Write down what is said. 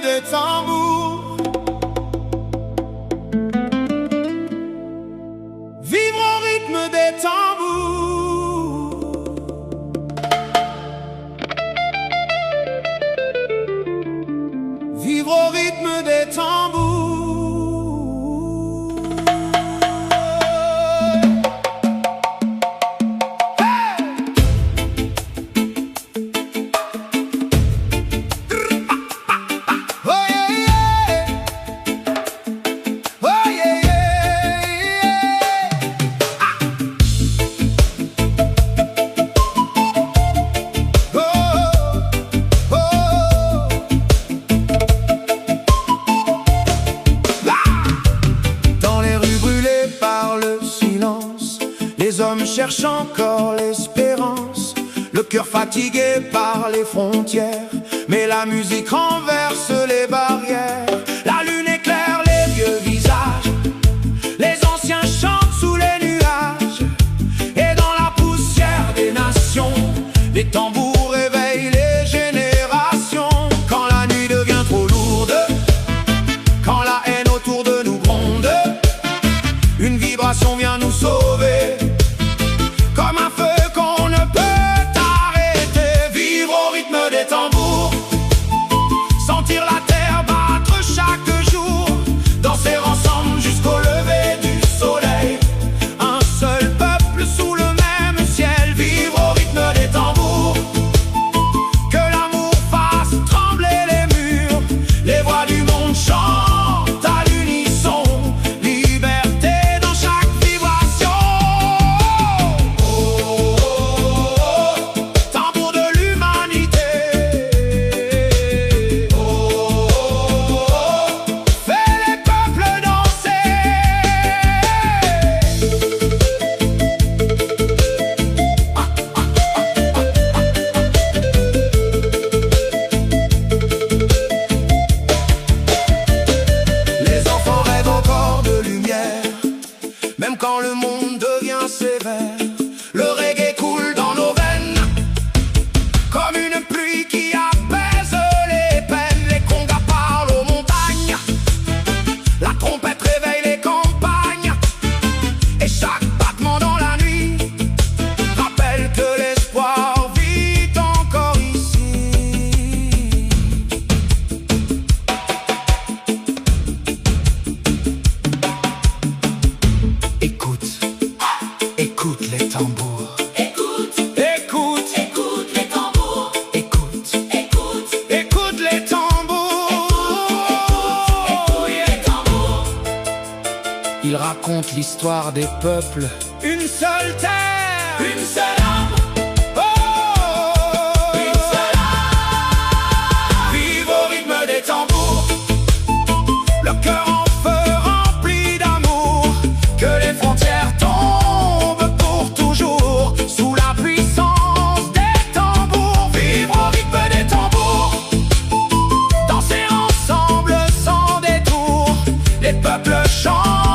des tambours. Vivre au rythme des tambours. Vivre au rythme des tambours. Les hommes cherchent encore l'espérance, le cœur fatigué par les frontières, mais la musique renverse les barrières. La lune éclaire les vieux visages, les anciens chantent sous les nuages, et dans la poussière des nations, les tambours réveillent les générations. Quand la nuit devient trop lourde, quand la haine autour de nous gronde, une vibration vient nous sauver. Comme un feu qu'on ne peut arrêter. Vivre au rythme des tambours, sentir la terre battre chaque jour, danser ensemble jusqu'au lever du soleil. Un seul peuple sous le même ciel. Vivre au rythme des tambours, que l'amour fasse trembler les murs. Les voix du monde chantent à l'unisson, liberté dans chaque vibration. Même quand le monde devient sévère, le reggae coule dans nos veines, comme une pluie qui apaise les peines. Les congas parlent aux montagnes, la trompette réveille les campagnes, et chaque battement dans la nuit rappelle que l'espoir vit encore ici. Écoute les tambours. Écoute les tambours. Écoute les tambours. Écoute les tambours. Ils racontent l'histoire des peuples. Une seule terre, une seule âme. Une seule âme. Vive au rythme des tambours, le cœur en feu rempli d'amour. Que les frontières tombent pour toujours sous la puissance des tambours. Vivre au rythme des tambours, danser ensemble sans détour. Les peuples chantent.